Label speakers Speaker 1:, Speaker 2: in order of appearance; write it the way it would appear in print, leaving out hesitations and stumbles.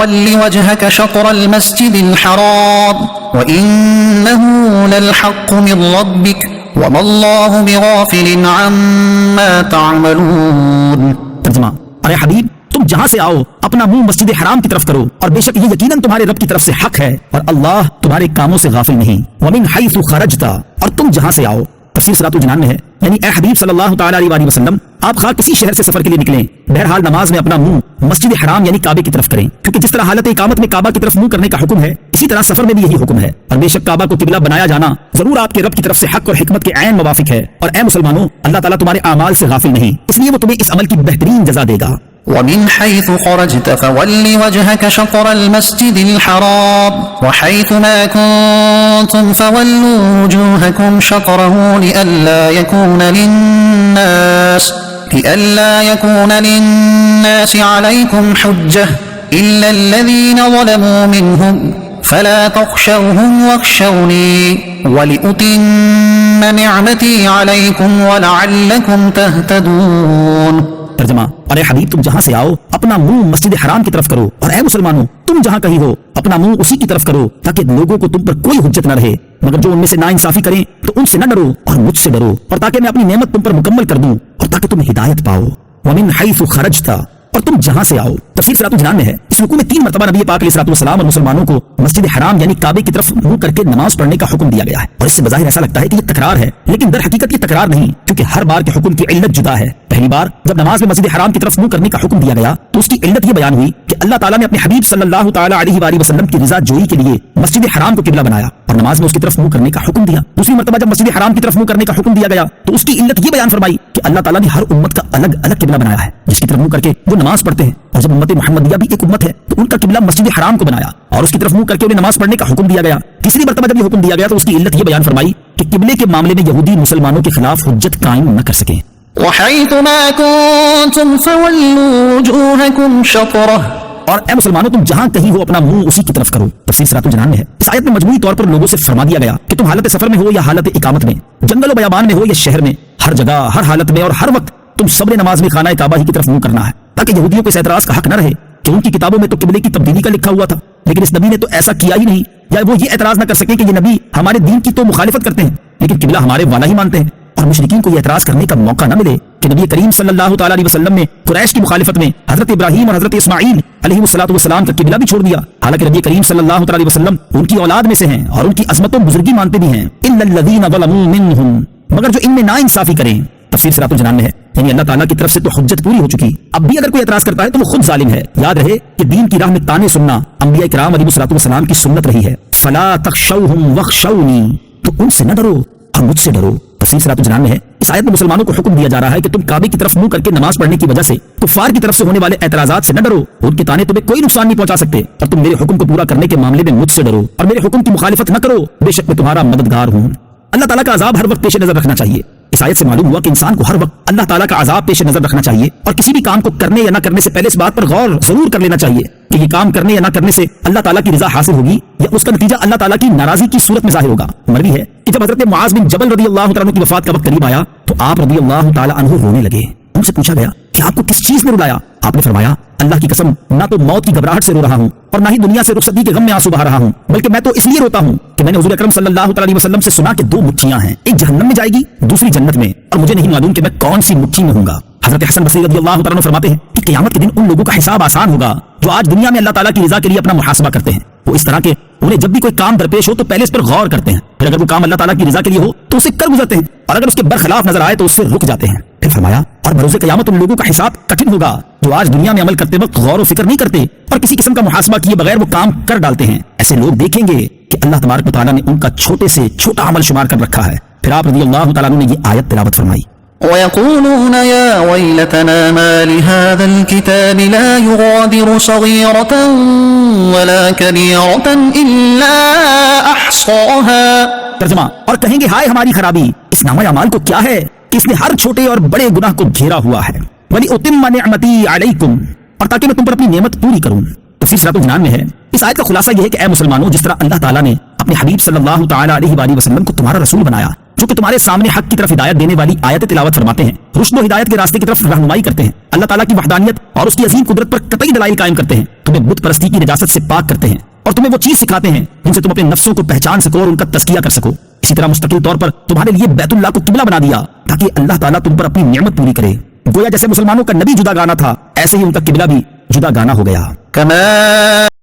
Speaker 1: فول وجهك شطر المسجد الحرام وإنه للحق من ربك وما الله بغافل عما تعملون۔
Speaker 2: ترجمہ، ارے حبیب تم جہاں سے آؤ اپنا منہ مسجد حرام کی طرف کرو، اور بے شک یہ یقیناً تمہارے رب کی طرف سے حق ہے، اور اللہ تمہارے کاموں سے غافل نہیں۔ ومن حیث خرجت، اور تم جہاں سے آؤ۔ تفسیر صراط الجنان میں ہے، یعنی اے حبیب صلی اللہ تعالیٰ علیہ وسلم، آپ خواہ کسی شہر سے سفر کے لیے نکلیں، بہرحال نماز میں اپنا منہ مسجد حرام یعنی کعبے کی طرف کریں، کیونکہ جس طرح حالت اقامت میں کعبہ کی طرف منہ کرنے کا حکم ہے، اسی طرح سفر میں بھی یہی حکم ہے، اور بے شک کعبہ کو قبلہ بنایا جانا ضرور آپ کے رب کی طرف سے حق اور حکمت کے عین موافق ہے، اور اے مسلمانوں اللہ تعالیٰ تمہارے اعمال سے غافل نہیں، اس لیے وہ تمہیں اس عمل کی بہترین جزا دے گا۔
Speaker 1: ومن حيث خرجت فول وجهك شطر المسجد الحرام وحيث ما كنتم فولوا وجوهكم شطره لئلا يكون للناس عليكم حجة إلا الذين ظلموا منهم فلا تخشوهم واخشوني ولأتم نعمتي عليكم ولعلكم تهتدون۔
Speaker 2: ترجمہ، ارے حبیب تم جہاں سے آؤ اپنا منہ مسجد حرام کی طرف کرو، اور اے مسلمانوں تم جہاں کہیں ہو اپنا منہ اسی کی طرف کرو، تاکہ لوگوں کو تم پر کوئی حجت نہ رہے، مگر جو ان میں سے ناانصافی کریں تو ان سے نہ ڈرو اور مجھ سے ڈرو، اور تاکہ میں اپنی نعمت تم پر مکمل کر دوں اور تاکہ تم ہدایت پاؤ۔ ومن حیث خرجت، اور تم جہاں سے آؤ۔ تفسیر صراط الجنان میں ہے، اس رکوع میں 3 مرتبہ نبی پاک علیہ الصلوۃ والسلام اور مسلمانوں کو مسجد حرام یعنی کعبے کی طرف منہ کر کے نماز پڑھنے کا حکم دیا گیا ہے، اور اس سے بظاہر ایسا لگتا ہے کہ یہ تکرار ہے، لیکن در حقیقت یہ تکرار نہیں، کیونکہ ہر بار کے حکم کی علت جدا ہے۔ پہلی بار جب نماز میں مسجد حرام کی طرف منہ کرنے کا حکم دیا گیا تو اس کی علت یہ بیان ہوئی کہ اللہ تعالیٰ نے اپنے حبیب صلی اللہ تعالیٰ علیہ وآلہ وسلم کی رضا جوئی کے لیے مسجد حرام کو قبلہ بنایا اور نماز میں اس کی طرف منہ کرنے کا حکم دیا۔ دوسری مرتبہ جب مسجد حرام کی طرف منہ کرنے کا حکم دیا گیا تو اس کی علت یہ بیان فرمائی کہ اللہ تعالیٰ نے ہر امت کا الگ الگ قبلہ بنایا ہے جس کی طرف منہ کر کے وہ نماز پڑھتے ہیں، اور جب امت محمدیہ بھی ایک امت ہے تو ان کا قبلہ مسجد حرام کو بنایا اور اس کی طرف منہ کر کے انہیں نماز پڑھنے کا حکم دیا گیا۔ تیسری مرتبہ جب یہ حکم دیا گیا تو اس کی علت یہ بیان فرمائی کہ قبلے کے معاملے میں یہودی مسلمانوں کے خلاف حجت قائم نہ کر سکیں۔
Speaker 1: وحيث ما كنتم فولوا وجوهكم شطره،
Speaker 2: اور اے مسلمانوں تم جہاں کہیں ہو اپنا منہ اسی کی طرف کرو۔ تفسیر صراط الجنان میں ہے، اس آیت میں مجموعی طور پر لوگوں سے فرما دیا گیا کہ تم حالت سفر میں ہو یا حالت اقامت میں، جنگل و بیابان میں ہو یا شہر میں، ہر جگہ ہر حالت میں اور ہر وقت تم صبر نماز میں خانہ کعبہ ہی کی طرف منہ کرنا ہے، تاکہ یہودیوں کو اس اعتراض کا حق نہ رہے کہ ان کی کتابوں میں تو قبلے کی تبدیلی کا لکھا ہوا تھا لیکن اس نبی نے تو ایسا کیا ہی نہیں، یا وہ یہ اعتراض نہ کر سکے کہ یہ نبی ہمارے دین کی تو مخالفت کرتے ہیں لیکن قبلہ ہمارے والا ہی مانتے ہیں، اور مشرکین کو یہ اعتراض کرنے کا موقع نہ ملے کہ نبی کریم صلی اللہ تعالیٰ علیہ وسلم نے قریش کی مخالفت میں حضرت ابراہیم اور حضرت اسماعیل علیہ الصلوۃ والسلام کا قبلہ بھی چھوڑ دیا، حالانکہ نبی کریم صلی اللہ تعالیٰ علیہ وسلم ان کی اولاد میں سے ہیں اور ان کی عظمت و بزرگی مانتے بھی ہیں۔ الا الذین ظلموا منہم، مگر جو ان میں ناانصافی کریں۔ تفسیر صراط الجنان میں ہے، یعنی اللہ تعالیٰ کی طرف سے تو حجت پوری ہو چکی، اب بھی اگر کوئی اعتراض کرتا ہے تو وہ خود ظالم ہے۔ یاد رہے کہ دین کی راہ میں تانے سننا انبیاء کرام علیہ الصلوۃ والسلام کی سنت رہی ہے۔ فلا تخشوہم واخشونی، تو ان سے نہ ڈرو اور مجھ سے ڈرو۔ تفسیر صراط الجنان میں ہے، اس آیت میں مسلمانوں کو حکم دیا جا رہا ہے کہ تم کعبے کی طرف منہ کر کے نماز پڑھنے کی وجہ سے کفار کی طرف سے ہونے والے اعتراضات سے نہ ڈرو، ان کے تانے تمہیں کوئی نقصان نہیں پہنچا سکتے، اور تم میرے حکم کو پورا کرنے کے معاملے میں مجھ سے ڈرو اور میرے حکم کی مخالفت نہ کرو، بے شک میں تمہارا مددگار ہوں۔ اللہ تعالیٰ کا عذاب ہر وقت پیش نظر رکھنا چاہیے۔ اس آیت سے معلوم ہوا کہ انسان کو ہر وقت اللہ تعالیٰ کا عذاب پیش نظر رکھنا چاہیے، اور کسی بھی کام کو کرنے یا نہ کرنے سے پہلے اس بات پر غور ضرور کر لینا چاہیے کہ یہ کام کرنے یا نہ کرنے سے اللہ تعالیٰ کی رضا حاصل ہوگی یا اس کا نتیجہ اللہ تعالیٰ کی ناراضی کی صورت میں ظاہر ہوگا۔ مروی ہے کہ جب حضرت معاذ بن جبل رضی اللہ تعالیٰ عنہ کی وفات کا وقت قریب آیا تو آپ رضی اللہ تعالیٰ عنہ رونے لگے۔ ان سے پوچھا گیا کہ آپ کو کس چیز نے رلایا؟ آپ نے فرمایا، اللہ کی قسم نہ تو موت کی گھبراہٹ سے رو رہا ہوں اور نہ ہی دنیا سے رخصتی کے غم میں آنسو بہا رہا ہوں، بلکہ میں تو اس لیے روتا ہوں کہ میں نے حضور اکرم صلی اللہ تعالیٰ علیہ وسلم سے سنا کہ 2 مٹھیاں ہیں، ایک جہنم میں جائے گی دوسری جنت میں، اور مجھے نہیں معلوم کہ میں کون سی مٹھی میں ہوں گا۔ حضرت حسن بصری رضی اللہ تعالیٰ عنہ فرماتے ہیں کہ قیامت کے دن ان لوگوں کا حساب آسان ہوگا جو آج دنیا میں اللہ تعالیٰ کی رضا کے لیے اپنا محاسبہ کرتے ہیں۔ وہ اس طرح کے انہیں جب بھی کوئی کام درپیش ہو تو پہلے اس پر غور کرتے ہیں، پھر اگر وہ کام اللہ تعالیٰ کی رضا کے لیے ہو تو اسے کر گزرتے ہیں، اور اگر اس کے برخلاف نظر آئے تو اس سے رک جاتے ہیں۔ پھر فرمایا، اور بروز قیامت ان لوگوں کا حساب کٹھن ہوگا جو آج دنیا میں عمل کرتے وقت غور و فکر نہیں کرتے اور کسی قسم کا محاسبہ کیے بغیر وہ کام کر ڈالتے ہیں۔ ایسے لوگ دیکھیں گے کہ اللہ تبارک و تعالیٰ نے ان کا چھوٹے سے چھوٹا عمل شمار کر رکھا ہے۔ پھر آپ رضی اللہ تعالیٰ عنہ نے یہ آیت تلاوت فرمائی،
Speaker 1: ويقولون يا ويلتنا ما لهذا الكتاب لا يغادر صغيرة ولا كبيرة إلا أحصاها۔
Speaker 2: ترجمہ، اور کہیں گے ہائے ہماری خرابی، اس نامہ اعمال کو کیا ہے کہ اس نے ہر چھوٹے اور بڑے گناہ کو گھیرا ہوا ہے۔ وَلِأُتِمَّ نِعْمَتِي عَلَيْكُمْ، اور تاکہ میں تم پر اپنی نعمت پوری کروں۔ تفسیر صراط الجنان میں ہے، اس آیت کا خلاصہ یہ ہے کہ اے مسلمانوں، جس طرح اللہ تعالیٰ نے اپنے حبیب صلی اللہ تعالیٰ علیہ وآلہ وسلم کو تمہارا رسول بنایا جو کہ تمہارے سامنے حق کی طرف ہدایت دینے والی آیت تلاوت فرماتے ہیں، رشد و ہدایت کے راستے کی طرف رہنمائی کرتے ہیں، اللہ تعالیٰ کی وحدانیت اور اس کی عظیم قدرت پر قطعی دلائل قائم کرتے ہیں، تمہیں بت پرستی کی نجاست سے پاک کرتے ہیں اور تمہیں وہ چیز سکھاتے ہیں جن سے تم اپنے نفسوں کو پہچان سکو اور ان کا تزکیہ کر سکو۔ اسی طرح مستقل طور پر تمہارے لیے بیت اللہ کو قبلہ بنا دیا تاکہ اللہ تعالیٰ تم پر اپنی نعمت پوری کرے۔ گویا جیسے مسلمانوں کا نبی جدا گانا تھا، ایسے ہی ان کا قبلہ بھی جدا گانا ہو گیا۔
Speaker 1: كما